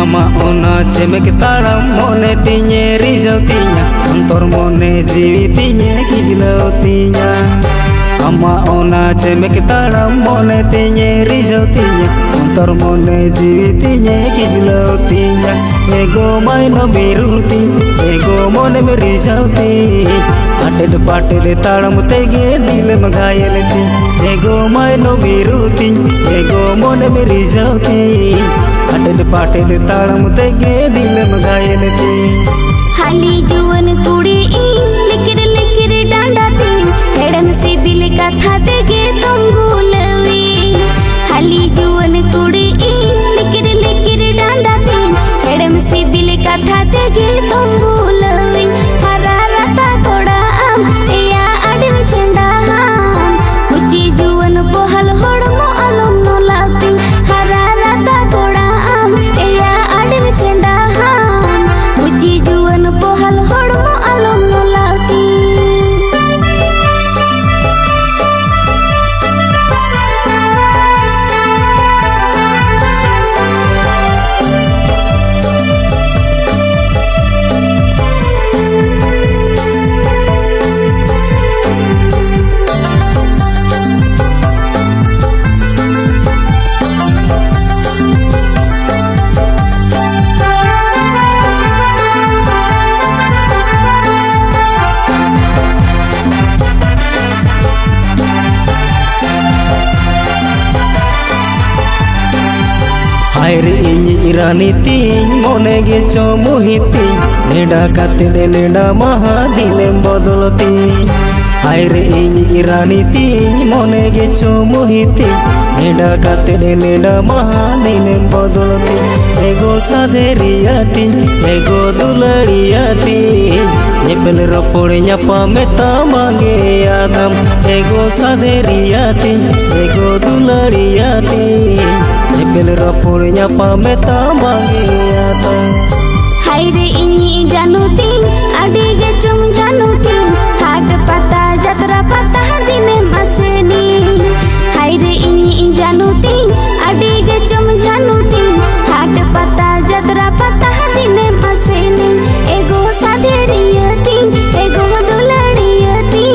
Ama ona cemek taram mone tinya rizal tinya antor mone jiwi tinya kijlau tinya. Ama ona cemek taram mone tinya rizal tinya antor mone jiwi tinya kijlau tinya. Ego maino biruti ego mone merizal ti ated pated taram tege dil magayel ti. Ego maino biruti ego mone merizal ti ated pated taram tege dil magayel ti. हाली जुवन कुड़ी लिकिर लिकिर डांडा ती हेडम CIBIL कथा देगे तुम भूलवी. हाली जुवन कुड़ी लिकिर लिकिर डांडा ती हेडम CIBIL कथा देगे तुम भूलवी. हरा रता कोड़ा आम या अडम चंदा हम उची जुवन पोहल होड़मो अलम नो लाती. हरा रता कोड़ा आम या अडम चंदा हम उची जुवन pohal hormo alom nolati. Aire ini irani ting mone ge chomuhi ting neda katede neda maha dilem bodoloti. Aire ini irani ting mone ge chomuhi ting neda katede neda maha dilem bodoloti. Ego saderiya ting ego dulariya ting nyepel ropode nyapa meta mange adam. Ego saderiya ting ego dulariya ting nyepel ropode nyapa meta mange adam. Haire ini januti adi ge chum januti hat pata jatra pata dine maseni. Haire ini januti adi ge chum januti hat pata jatra pata dine maseni. Ego saderiyati ego dulariyati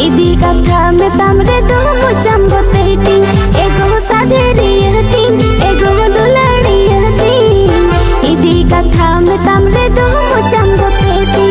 idi katha metam re do mucham boteti. Ego saderiyati ego dulariyati idi katha metam re do mucham boteti.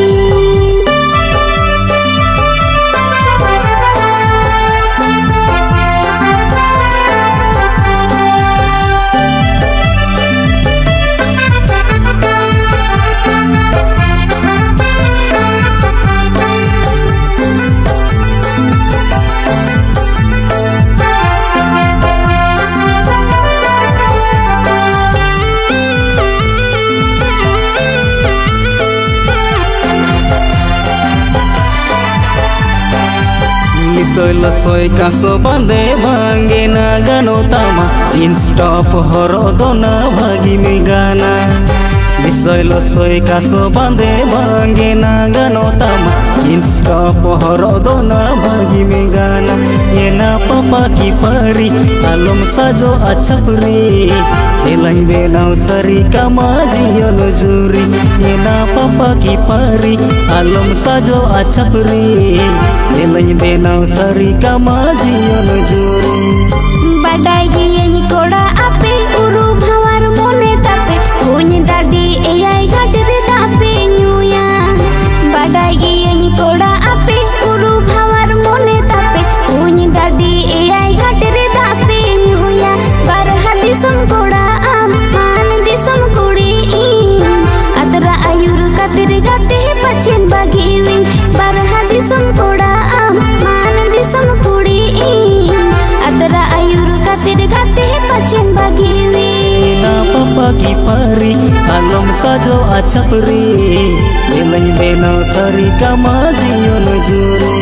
Soy lo soy caso bande bange na gano tama jeans top horo dona bagi mi gana. Soy lo soy caso bande bange na gano tama jeans top horo dona bagi mi gana. Yena papa ki pari alom sajo achapri elai benau sari kamaji yolo juri. Yena papa ki pari alom sajo achapri elai benau sari kamaji yolo juri. Badai giyeni koda ape uru bhawar mone tape puny dadi eyai ghatde tape nyuya. Badai giyeni koda ape uru bhawar mone tape puny dadi eyai ghatde tape nyuya. Barha disam koda am man disam kudi adra ayur katir gate pachin bagiwi. Barha disam koda am man disam kudi adra ayur katir gate pachin bagiwi. Na papa ki pari alom sajo achapri elai benau sari kamaji yolo juri.